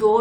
2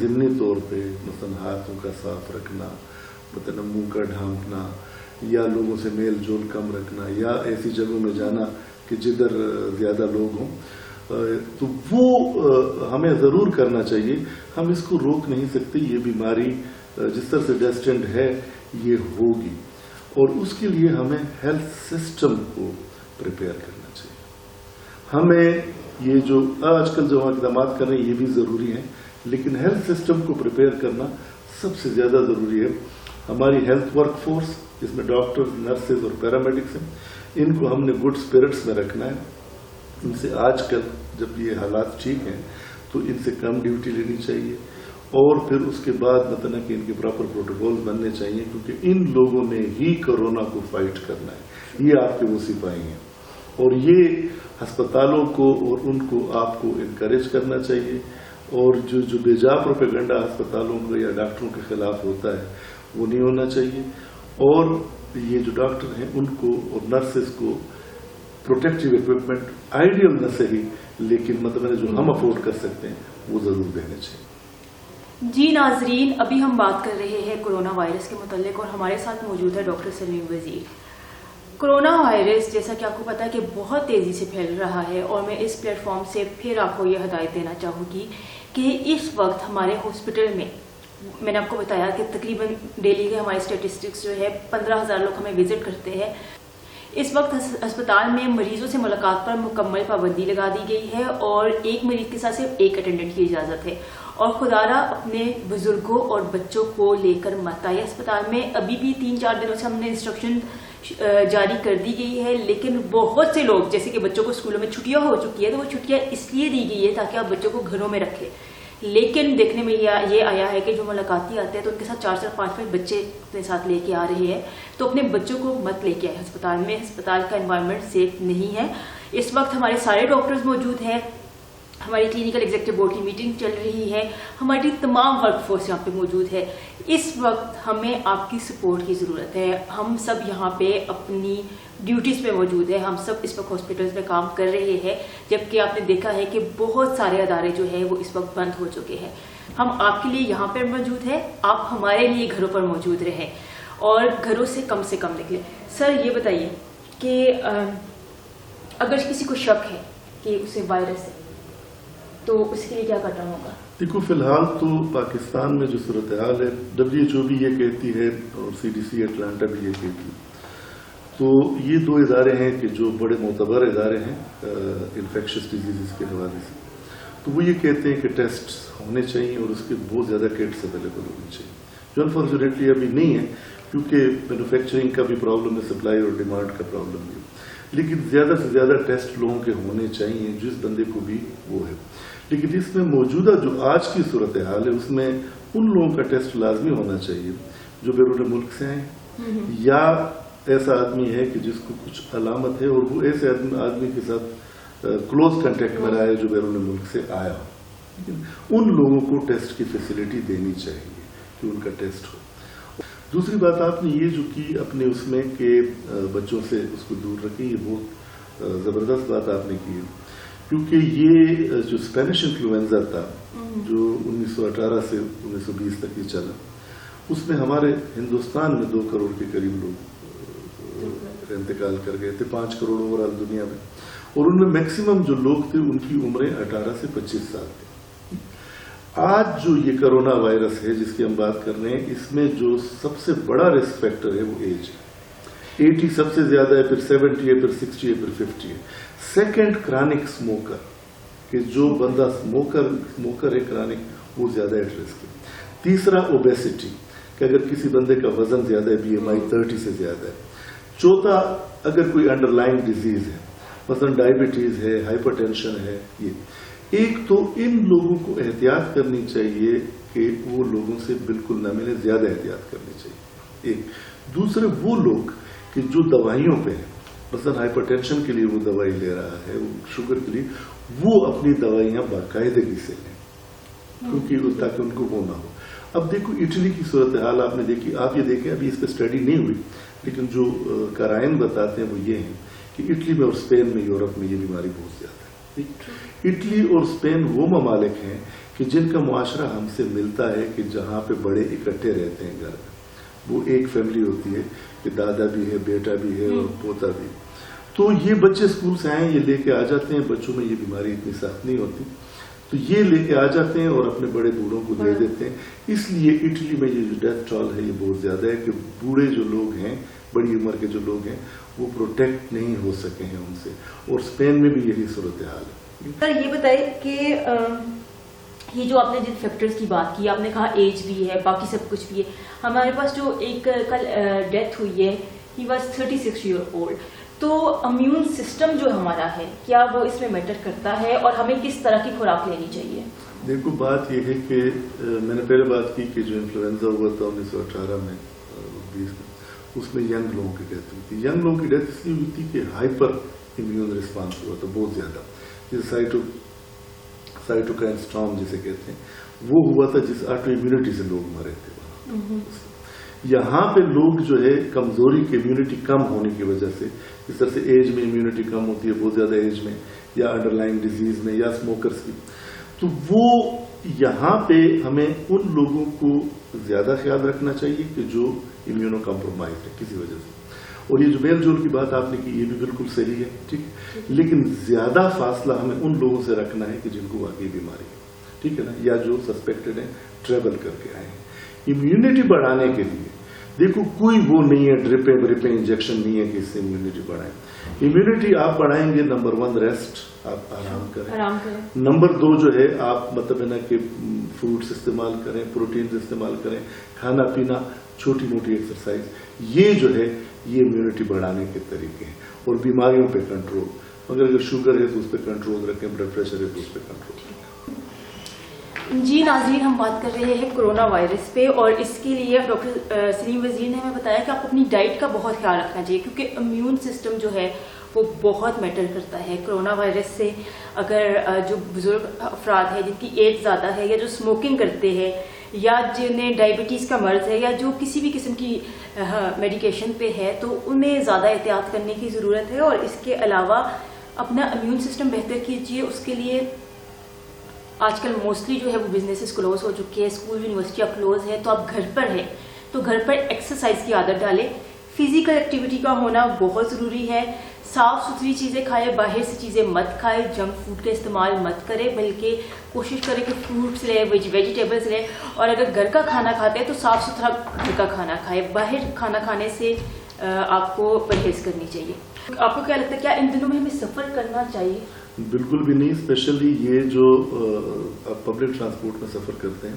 ضمنی طور پہ، مثلا ہاتھوں کا صاف رکھنا، مثلا منہ کا ڈھانپنا، یا لوگوں سے میل جول کم رکھنا، یا ایسی جگہوں میں جانا کہ جدھر زیادہ لوگ ہوں، تو وہ ہمیں ضرور کرنا چاہیے. ہم اس کو روک نہیں سکتے. یہ بیماری جس طرح سے ڈیسٹینڈ ہے یہ ہوگی، اور اس کے لیے ہمیں ہیلتھ سسٹم کو پریپیئر کرنا چاہیے. ہمیں یہ جو آج کل جو ہم اقدامات کر رہے ہیں یہ بھی ضروری ہیں، لیکن ہیلتھ سسٹم کو پریپیئر کرنا سب سے زیادہ ضروری ہے. ہماری ہیلتھ ورک فورس، جس میں ڈاکٹر، نرسز اور پیرامیڈکس ہیں، ان کو ہم نے گڈ اسپرٹس میں رکھنا ہے. ان سے آج کل جب یہ حالات ٹھیک ہیں تو ان سے کم ڈیوٹی لینی چاہیے، اور پھر اس کے بعد مطلب کہ ان کے پراپر پروٹوکول بننے چاہیے، کیونکہ ان لوگوں نے ہی کورونا کو فائٹ کرنا ہے. یہ آپ کے وہ سپاہی ہیں، اور یہ ہسپتالوں کو اور ان کو آپ کو انکریج کرنا چاہیے. اور جو بے جا پروپیگنڈا ہسپتالوں کو یا ڈاکٹروں کے خلاف ہوتا ہے وہ نہیں ہونا چاہیے. اور یہ جو ڈاکٹر ہیں ان کو اور نرسز کو پروٹیکٹیو اکوپمنٹ آئیڈیل نہ صحیح، لیکن مطلب جو ہم افورڈ کر سکتے ہیں وہ ضرور دینے چاہیے. جی ناظرین، ابھی ہم بات کر رہے ہیں کورونا وائرس کے متعلق، اور ہمارے ساتھ موجود ہے ڈاکٹر سلیم وزیر. کورونا وائرس جیسا کہ آپ کو پتا ہے کہ بہت تیزی سے پھیل رہا ہے، اور میں اس پلیٹ فارم سے پھر آپ کو یہ ہدایت دینا چاہوں گی کہ اس وقت ہمارے ہاسپٹل میں نے آپ کو بتایا کہ تقریباً ڈیلی کے ہمارے اسٹیٹسٹکس جو ہے 15,000 لوگ ہمیں وزٹ کرتے ہیں. اس وقت ہسپتال میں مریضوں سے ملاقات پر مکمل پابندی لگا دی گئی ہے، اور ایک مریض کے ساتھ صرف ایک اٹینڈنٹ کی اجازت ہے. اور خدارہ اپنے بزرگوں اور بچوں کو لے کر مت آئے اسپتال میں. ابھی بھی 3-4 دنوں سے ہم نے انسٹرکشن جاری کر دی گئی ہے، لیکن بہت سے لوگ جیسے کہ بچوں کو اسکولوں میں چھٹیاں ہو چکی ہے تو وہ چھٹیاں اس لیے دی گئی ہے تاکہ آپ بچوں کو گھروں میں رکھیں. لیکن دیکھنے میں یہ آیا ہے کہ جو ملاقاتی آتے ہیں تو ان کے ساتھ 4-5 بچے اپنے ساتھ لے کے آ رہے ہیں. تو اپنے بچوں کو مت لے کے آئے ہسپتال میں. ہسپتال کا انوائرمنٹ سیف نہیں ہے. اس وقت ہمارے سارے ڈاکٹرز موجود ہیں، ہماری کلینکل ایگزیکٹو بورڈ کی میٹنگ چل رہی ہے، ہماری تمام ورک فورس یہاں پہ موجود ہے. اس وقت ہمیں آپ کی سپورٹ کی ضرورت ہے. ہم سب یہاں پہ اپنی ڈیوٹیز پہ موجود ہیں. ہم سب اس وقت ہاسپٹلز میں کام کر رہے ہیں، جبکہ آپ نے دیکھا ہے کہ بہت سارے ادارے جو ہے وہ اس وقت بند ہو چکے ہیں. ہم آپ کے لیے یہاں پر موجود ہیں، آپ ہمارے لیے گھروں پر موجود رہیں اور گھروں سے کم نکلیں. سر یہ بتائیے کہ اگر کسی کو شک ہے کہ اسے وائرس ہے تو اس کے لیے کیا کرنا ہوگا؟ دیکھو، فی الحال تو پاکستان میں جو صورتحال ہے، WHO بھی یہ کہتی ہے اور CDC اٹلانٹا بھی یہ کہتی ہے. تو یہ 2 ادارے ہیں کہ جو بڑے معتبر ادارے ہیں انفیکشس ڈیزیزز کے حوالے سے. تو وہ یہ کہتے ہیں کہ ٹیسٹ ہونے چاہیے اور اس کے بہت زیادہ کٹس اویلیبل ہونی چاہیے، جو انفارچونیٹلی ابھی نہیں ہے کیونکہ مینوفیکچرنگ کا بھی پرابلم ہے، سپلائی اور ڈیمانڈ کا پرابلم بھی. لیکن زیادہ سے زیادہ ٹیسٹ لوگوں کے ہونے چاہیے جس بندے کو بھی وہ ہے. لیکن اس میں موجودہ جو آج کی صورتحال ہے اس میں ان لوگوں کا ٹیسٹ لازمی ہونا چاہیے جو بیرون ملک سے ہیں، یا ایسا آدمی ہے کہ جس کو کچھ علامت ہے اور وہ ایسے آدمی کے ساتھ کلوز کنٹیکٹ میں رہا ہے جو بیرون ملک سے آیا ہو. ان لوگوں کو ٹیسٹ کی فیسلٹی دینی چاہیے کہ ان کا ٹیسٹ ہو. دوسری بات آپ نے یہ جو کی اپنے اس میں کہ بچوں سے اس کو دور رکھیں، یہ بہت زبردست بات آپ نے کی ہے، کیونکہ یہ جو اسپینش انفلوئنزا تھا جو 1918 سے 1920 تک یہ چلا، اس میں ہمارے ہندوستان میں 2 کروڑ کے قریب لوگ انتقال کر گئے تھے، 5 کروڑ اوور آل دنیا میں، اور ان میں میکسیمم جو لوگ تھے ان کی عمریں 18 سے 25 سال تھے. آج جو یہ کرونا وائرس ہے جس کی ہم بات کر رہے ہیں، اس میں جو سب سے بڑا رسک فیکٹر ہے وہ ایج ہے. 80 سب سے زیادہ ہے، پھر 70 ہے، پھر 60 ہے، پھر 50 ہے. سیکنڈ کرانک اسموکر، کہ جو بندہ اسموکر ہے کرانک، وہ زیادہ ایٹ رسک ہے. تیسرا اوبیسٹی، کہ اگر کسی بندے کا وزن زیادہ ہے، BMI 30 سے زیادہ ہے. چوتھا، اگر کوئی انڈر لائن ڈیزیز ہے، مثلا ڈائبٹیز ہے، ہائپر ٹینشن ہے. یہ ایک تو ان لوگوں کو احتیاط کرنی چاہیے کہ وہ لوگوں سے بالکل نہ ملے، زیادہ احتیاط کرنی چاہیے. ایک دوسرے وہ لوگ کہ جو دوائیوں پہ ہیں، مثلا ہائپر ٹینشن کے لیے وہ دوائی لے رہا ہے، شوگر کے لیے، وہ اپنی دوائیاں باقاعدگی سے لیں کیونکہ تاکہ ان کو وہ نہ ہو. اب دیکھو اٹلی کی صورتحال آپ نے دیکھی، آپ یہ دیکھیں، ابھی اس پہ اسٹڈی نہیں ہوئی لیکن جو قرائن بتاتے ہیں وہ یہ ہیں کہ اٹلی میں اور اسپین میں، یورپ میں یہ بیماری بہت زیادہ ہے. اٹلی اور اسپین وہ ممالک ہیں کہ جن کا معاشرہ ہم سے ملتا ہے کہ جہاں پہ بڑے اکٹھے رہتے ہیں گھر میں، وہ ایک فیملی ہوتی ہے کہ دادا بھی ہے، بیٹا بھی ہے اور پوتا بھی. تو یہ بچے اسکول سے آئیں، یہ لے کے آ جاتے ہیں، بچوں میں یہ بیماری اتنی سخت نہیں ہوتی، تو یہ لے کے آ جاتے ہیں اور اپنے بڑے بوڑھوں کو دے دیتے ہیں. اس لیے اٹلی میں یہ جو ڈیتھ ٹول ہے یہ بہت زیادہ ہے کہ بوڑھے جو لوگ ہیں، بڑی عمر کے جو لوگ ہیں، وہ پروٹیکٹ نہیں ہو سکے ہیں ان سے. اور اسپین میں بھی یہی صورتحال ہے. سر یہ بتائیے کہ یہ جو آپ نے جن فیکٹرز کی بات کی، آپ نے کہا ایج بھی ہے، باقی سب کچھ بھی ہے. ہمارے پاس جو ایک کل ڈیتھ ہوئی ہے، ہی واز 36 ایئر اولڈ. تو امیون سسٹم جو ہمارا ہے، کیا وہ اس میں میٹر کرتا ہے اور ہمیں کس طرح کی خوراک لینی چاہیے؟ دیکھو بات یہ ہے کہ میں نے پہلے بات کی کہ جو انفلوئنزا ہوا تھا 1918 میں 20 میں، اس میں ینگ لوگوں کی ڈیتھ ہوئی تھی. ینگ لوگوں کی ڈیتھ اس لیے ہوئی تھی کہ ہائپر امیون رسپانس ہوا تھا بہت زیادہ، جسے سائٹوکائن اسٹارم جسے کہتے ہیں، وہ ہوا تھا جس آٹو امیونٹی سے لوگ مرے تھے. یہاں پہ لوگ جو ہے کمزوری کی امیونٹی کم ہونے کی وجہ سے، جس طرح سے ایج میں امیونٹی کم ہوتی ہے بہت زیادہ ایج میں، یا انڈر لائن ڈیزیز میں، یا اسموکرز کی، تو وہ یہاں پہ ہمیں ان لوگوں کو زیادہ خیال رکھنا چاہیے کہ جو امیونو کمپرومائز ہے کسی وجہ سے. اور یہ جو میل جول کی بات آپ نے کی، یہ بھی بالکل صحیح ہے، ٹھیک، لیکن زیادہ فاصلہ ہمیں ان لوگوں سے رکھنا ہے کہ جن کو واقعی بیماری ہے، ٹھیک ہے نا، یا جو سسپیکٹڈ ہیں، ٹریول کر کے آئے ہیں. امیونٹی بڑھانے کے لیے دیکھو کوئی وہ نہیں ہے ڈرپیں انجیکشن نہیں ہے کہ اس سے امیونٹی بڑھائیں. امیونٹی آپ بڑھائیں گے، نمبر 1 ریسٹ، آپ آرام کریں. نمبر 2 جو ہے آپ مطلب ہے نا کہ فروٹس استعمال کریں، پروٹینز استعمال کریں، کھانا پینا، چھوٹی موٹی ایکسرسائز، یہ جو ہے یہ امیونٹی بڑھانے کے طریقے ہیں. اور بیماریوں پہ کنٹرول، اگر شوگر ہے تو اس پہ کنٹرول رکھیں، بلڈ پریشر ہے تو اس پہ کنٹرول رکھیں. جی ناظرین، ہم بات کر رہے ہیں کرونا وائرس پہ، اور اس کے لیے ڈاکٹر سلیم وزیر نے ہمیں بتایا کہ آپ اپنی ڈائٹ کا بہت خیال رکھنا چاہیے، کیونکہ امیون سسٹم جو ہے وہ بہت میٹر کرتا ہے. کرونا وائرس سے اگر جو بزرگ افراد ہیں جن کی ایج زیادہ ہے، یا جو اسموکنگ کرتے ہیں، یا جنہیں ڈائبٹیز کا مرض ہے، یا جو کسی بھی قسم کی میڈیکیشن پہ ہے، تو انہیں زیادہ احتیاط کرنے کی ضرورت ہے. اور اس کے علاوہ اپنا امیون سسٹم بہتر کیجیے. اس کے لیے آج کل موسٹلی جو ہے وہ بزنسز کلوز ہو چکے ہیں، اسکول یونیورسٹیاں کلوز ہیں، تو آپ گھر پر ہیں تو گھر پر ایکسرسائز کی عادت ڈالیں. فزیکل ایکٹیویٹی کا ہونا بہت ضروری ہے. صاف ستھری چیزیں کھائیں، باہر سے چیزیں مت کھائیں، جنک فوڈ کا استعمال مت کریں، بلکہ کوشش کریں کہ فروٹس لیں، ویجیٹیبلس لیں. اور اگر گھر کا کھانا کھاتے ہیں تو صاف ستھرا گھر کا کھانا کھائیں. باہر کھانا کھانے سے آپ کو پرہیز کرنی چاہیے. آپ کو کیا لگتا ہے، کیا ان دنوں میں ہمیں سفر کرنا چاہیے؟ بالکل بھی نہیں. اسپیشلی یہ جو آپ پبلک ٹرانسپورٹ میں سفر کرتے ہیں،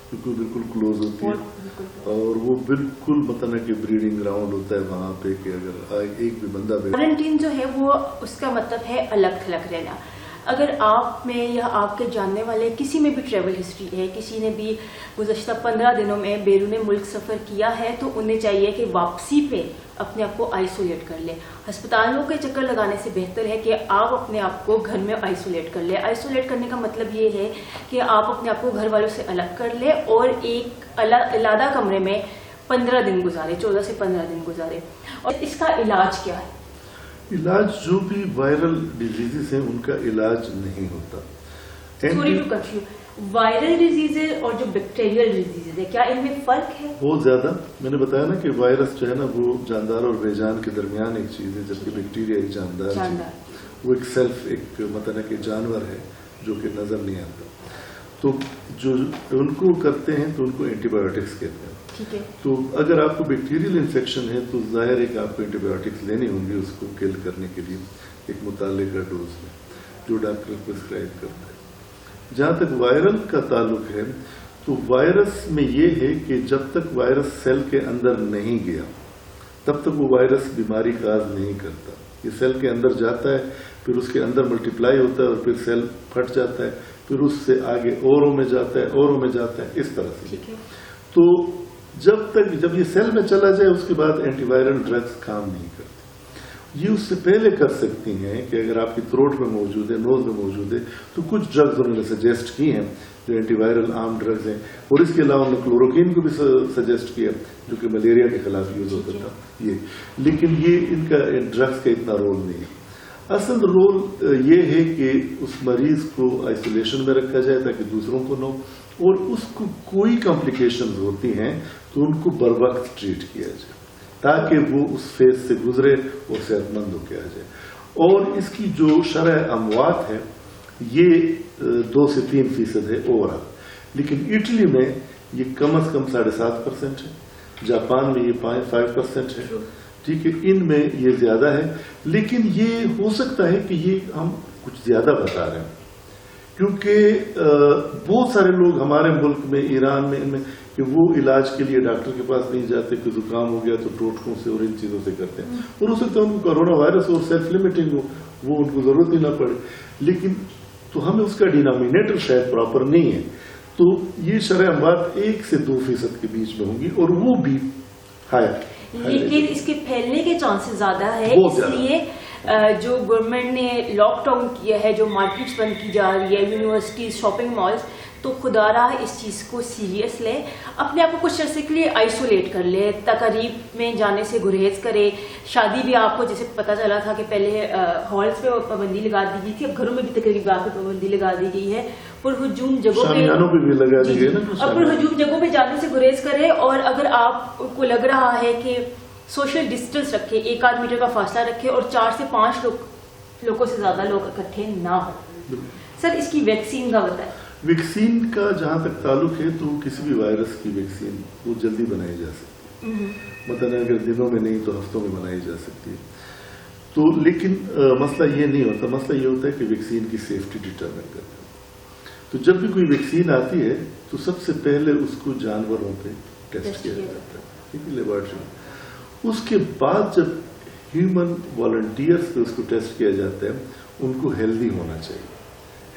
کیونکہ بالکل کلوز ہوتی ہے اور وہ بالکل مطلب کہ بریڈنگ گراؤنڈ ہوتا ہے وہاں پہ، کہ اگر ایک بھی بندہ کوارنٹین جو ہے وہ اس کا مطلب ہے الگ تھلگ رہنا. اگر آپ میں یا آپ کے جاننے والے کسی میں بھی ٹریول ہسٹری ہے، کسی نے بھی گزشتہ 15 دنوں میں بیرون ملک سفر کیا ہے، تو انہیں چاہیے کہ واپسی پہ اپنے آپ کو آئسولیٹ کر لیں. ہسپتالوں کے چکر لگانے سے بہتر ہے کہ آپ اپنے آپ کو گھر میں آئسولیٹ کر لیں. آئسولیٹ کرنے کا مطلب یہ ہے کہ آپ اپنے آپ کو گھر والوں سے الگ کر لیں اور ایک علیحدہ کمرے میں 15 دن گزارے، 14 سے 15 دن گزارے. اور اس کا علاج کیا ہے؟ علاج جو بھی وائرل ڈیزیزز ہیں ان کا علاج نہیں ہوتا. Sorry to cut you, viral disease اور جو بیکٹیریل ڈیزیز ہے، کیا ان میں فرق ہے؟ بہت زیادہ. میں نے بتایا نا کہ وائرس جو ہے نا وہ جاندار اور بے جان کے درمیان ایک چیز ہے، جبکہ بیکٹیریا ایک جاندار وہ ایک سیلف ایک مطلب کہ جانور ہے جو کہ نظر نہیں آتا. تو جو ان کو کرتے ہیں تو ان کو اینٹی بایوٹکس کہتے ہیں. تو اگر آپ کو بیکٹیریل انفیکشن ہے تو ظاہر ہے کہ آپ کو اینٹی بایوٹکس لینے ہوں گے اس کو کل کرنے کے لیے ایک متعلقہ ڈوز میں جو ڈاکٹر پرسکرائب کرتا ہے. جہاں تک وائرل کا تعلق ہے تو وائرس میں یہ ہے کہ جب تک وائرس سیل کے اندر نہیں گیا تب تک وہ وائرس بیماری کاز نہیں کرتا. یہ سیل کے اندر جاتا ہے، پھر اس کے اندر ملٹیپلائی ہوتا ہے اور پھر سیل پھٹ جاتا ہے، پھر اس سے آگے اوروں میں جاتا ہے، اوروں میں جاتا ہے، اس طرح سے. تو جب یہ سیل میں چلا جائے اس کے بعد اینٹی وائرل ڈرگز کام نہیں کرتی. یہ اس سے پہلے کر سکتی ہیں کہ اگر آپ کی تھروٹ میں موجود ہے، نوز میں موجود ہے، تو کچھ ڈرگز انہوں نے سجیسٹ کی ہیں جو اینٹی وائرل عام ڈرگز ہیں. اور اس کے علاوہ انہوں نے کلوروکین کو بھی سجیسٹ کیا جو کہ ملیریا کے خلاف یوز ہوتا تھا. لیکن یہ ان کا ڈرگز کا اتنا رول نہیں ہے. اصل رول یہ ہے کہ اس مریض کو آئسولیشن میں رکھا جائے تاکہ دوسروں کو نہ ہو، اور اس کو کوئی کمپلیکیشنز ہوتی ہیں تو ان کو بر وقت ٹریٹ کیا جائے تاکہ وہ اس فیز سے گزرے اور صحت مند ہو کے آ جائے. اور اس کی جو شرح اموات ہے یہ 2 سے 3% ہے اوورآل، لیکن اٹلی میں یہ کم از کم 7.5% ہے، جاپان میں یہ 5% ہے. ٹھیک ہے، ان میں یہ زیادہ ہے، لیکن یہ ہو سکتا ہے کہ یہ ہم کچھ زیادہ بتا رہے ہیں، کیونکہ بہت سارے لوگ ہمارے ملک میں، ایران میں، ان میں کہ وہ علاج کے لیے ڈاکٹر کے پاس نہیں جاتے، کہ زکام ہو گیا تو ٹوٹکوں سے اور ان چیزوں سے کرتے ہیں، اور ہو سکتا ہے ان کو کرونا وائرس اور سیلف لمیٹنگ ہو، وہ ان کو ضرورت ہی نہ پڑے. لیکن تو ہمیں اس کا ڈینامینیٹر شاید پراپر نہیں ہے، تو یہ شرح اموات 1 سے 2% کے بیچ میں ہوں گی، اور وہ بھی ہائی. لیکن اس کے پھیلنے کے چانسز زیادہ ہے، اس لیے جو گورنمنٹ نے لاک ڈاؤن کیا ہے، جو مارکیٹس بند کی جا رہی ہے، یونیورسٹیز، شاپنگ مالز، تو خدا رہا اس چیز کو سیریس لے، اپنے آپ کو کچھ عرصے کے لیے آئسولیٹ کر لے، تقریب میں جانے سے گریز کرے. شادی بھی آپ کو جیسے پتہ چلا تھا کہ پہلے ہالس پہ پابندی لگا دی گئی تھی، اب گھروں میں بھی تقریبات پہ پابندی لگا دی گئی ہے. پرہجوم جگہوں پہ جانے سے گریز کرے، اور اگر آپ کو لگ رہا ہے کہ سوشل ڈسٹینس رکھے، 1 میٹر کا فاصلہ رکھے، اور 4 سے 5 لوگوں سے زیادہ لوگ اکٹھے نہ ہوں. سر اس کی ویکسین کا بتائیں. ویکسین کا جہاں تک تعلق ہے تو کسی بھی وائرس کی ویکسین وہ جلدی بنائی جا سکتی ہے، مطلب اگر دنوں میں نہیں تو ہفتوں میں بنائی جا سکتی ہے. تو لیکن مسئلہ یہ نہیں ہوتا، مسئلہ یہ ہوتا ہے کہ ویکسین کی سیفٹی ڈٹرمن کرتے ہیں. تو جب بھی کوئی ویکسین آتی ہے تو سب سے پہلے اس کو جانوروں پہ ٹیسٹ کیا جاتا ہے، لیبارٹری میں. اس کے بعد جب ہیومن والنٹیئرس پہ اس کو ٹیسٹ کیا جاتا ہے، ان کو ہیلدی ہونا چاہیے.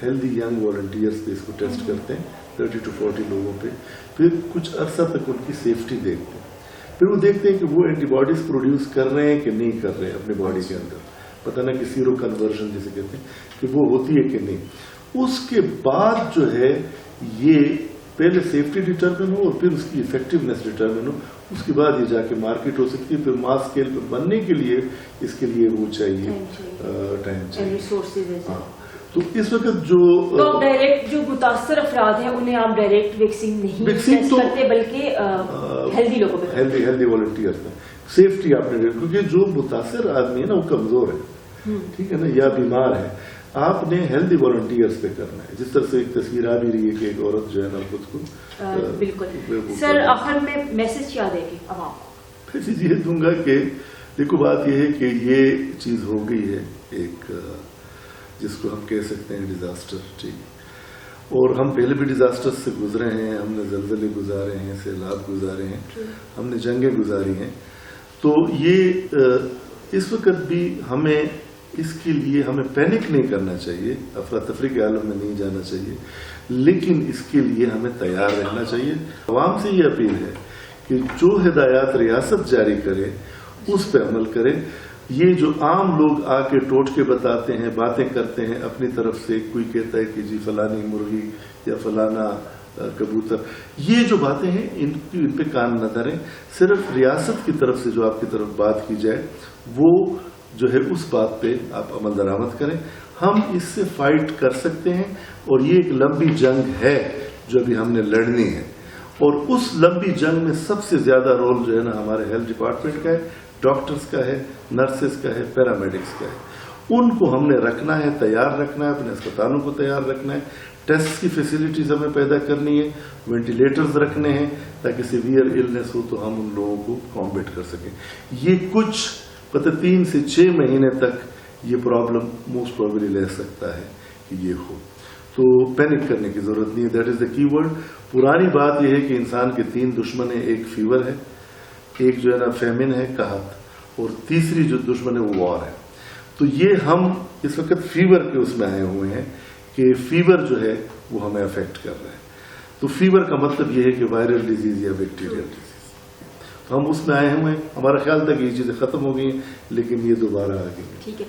ہیلدی ینگ والنٹیئرس پہ اس کو ٹیسٹ کرتے ہیں 30 to 40 لوگوں پہ، پھر کچھ عرصہ تک ان کی سیفٹی دیکھتے ہیں، پھر وہ دیکھتے ہیں کہ وہ اینٹی باڈیز پروڈیوس کر رہے ہیں کہ نہیں کر رہے ہیں اپنے باڈی کے اندر، پتہ نہ کہ سیرو کنورژن جسے کہتے ہیں کہ وہ ہوتی ہے کہ نہیں. اس کے بعد جو ہے یہ پہلے سیفٹی ڈٹرمن ہو اور پھر اس کی افیکٹونیس ڈٹرمن ہو، اس کے بعد یہ جا کے مارکیٹ ہو سکتی ہے. پھر ماس اسکیل پہ بننے کے لیے اس کے لیے وہ چاہیے ٹائم چاہیے. تو اس وقت جو ڈائریکٹ جو متاثر افراد ہیں انہیں آپ ڈائریکٹ ویکسین نہیں کرتے، بلکہ ہیلدی لوگوں پہ، ہیلدی والنٹیئرس میں سیفٹی آپ نے، کیونکہ جو متاثر آدمی ہے نا وہ کمزور ہے، ٹھیک ہے نا، یا بیمار ہے، آپ نے ہیلدی والنٹیئرس پہ کرنا ہے. جس طرح سے ایک تصویر آ بھی رہی ہے کہ ایک عورت جو ہے نا خود کو بالکل. سر آخر میں میسج کیا دیں گے عوام کو؟ میسج یہ دوں گا کہ دیکھو بات یہ ہے کہ یہ چیز ہو گئی ہے ایک جس کو ہم کہہ سکتے ہیں ڈیزاسٹر، ٹھیک، اور ہم پہلے بھی ڈیزاسٹر سے گزرے ہیں، ہم نے زلزلے گزارے ہیں، سیلاب گزارے ہیں، ہم نے جنگیں گزاری ہیں. تو یہ اس وقت بھی ہمیں اس کے لیے ہمیں پینک نہیں کرنا چاہیے، افراتفری کے عالم میں نہیں جانا چاہیے، لیکن اس کے لیے ہمیں تیار رہنا چاہیے. عوام سے یہ اپیل ہے کہ جو ہدایات ریاست جاری کرے اس پہ عمل کرے. یہ جو عام لوگ آ کے ٹوٹ کے بتاتے ہیں، باتیں کرتے ہیں اپنی طرف سے، کوئی کہتا ہے کہ جی فلانی مرغی یا فلانا کبوتر، یہ جو باتیں ہیں ان پہ کان نہ دھریں. صرف ریاست کی طرف سے جو آپ کی طرف بات کی جائے وہ جو ہے اس بات پہ آپ عمل درآمد کریں. ہم اس سے فائٹ کر سکتے ہیں، اور یہ ایک لمبی جنگ ہے جو ابھی ہم نے لڑنی ہے، اور اس لمبی جنگ میں سب سے زیادہ رول جو ہے نا ہمارے ہیلتھ ڈپارٹمنٹ کا ہے، ڈاکٹرز کا ہے، نرسز کا ہے، پیرامیڈکس کا ہے. ان کو ہم نے رکھنا ہے، تیار رکھنا ہے، اپنے اسپتالوں کو تیار رکھنا ہے، ٹیسٹ کی فیسلٹیز ہمیں پیدا کرنی ہے، وینٹیلیٹرز رکھنے ہیں تاکہ سیویئر النس ہو تو ہم ان لوگوں کو کامبیٹ کر سکیں. یہ کچھ 3 سے 6 مہینے تک یہ پرابلم موسٹ پروبیبلی لے سکتا ہے کہ یہ ہو. تو پینک کرنے کی ضرورت نہیں ہے، دیٹ از دا کی ورڈ. پرانی بات یہ ہے کہ انسان کے 3 دشمن ہیں، ایک فیور ہے، ایک جو ہے نا فیمن ہے، قحط، اور تیسری جو دشمن ہے وہ وار ہے. تو یہ ہم اس وقت فیور کے اس میں آئے ہوئے ہیں کہ فیور جو ہے وہ ہمیں افیکٹ کر رہا ہے. تو فیور کا مطلب یہ ہے کہ وائرل ڈیزیز یا بیکٹیریل ڈیزیز، تو ہم اس میں آئے ہوئے ہیں. ہمارا خیال تھا کہ یہ چیزیں ختم ہو گئی ہیں، لیکن یہ دوبارہ آ گئی. ٹھیک ہے،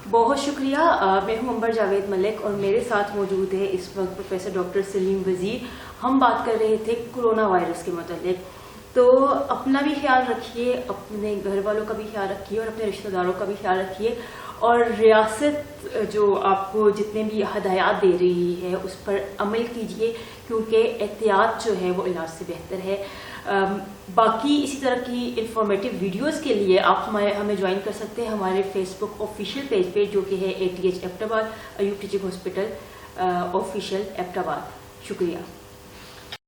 بہت شکریہ. میں ہوں انبر جاوید ملک اور میرے ساتھ موجود ہے اس وقت پروفیسر ڈاکٹر سلیم وزیر. ہم بات کر رہے تھے کورونا وائرس کے متعلق. تو اپنا بھی خیال رکھیے، اپنے گھر والوں کا بھی خیال رکھیے، اور اپنے رشتہ داروں کا بھی خیال رکھیے. اور ریاست جو آپ کو جتنے بھی ہدایات دے رہی ہے اس پر عمل کیجیے، کیونکہ احتیاط جو ہے وہ علاج سے بہتر ہے۔ باقی اسی طرح کی انفارمیٹیو ویڈیوز کے لیے آپ ہمیں جوائن کر سکتے ہیں ہمارے فیس بک آفیشیل پیج پہ، جو کہ ہے ATH Abbottabad Ayub teaching hospital official Abbottabad. شکریہ۔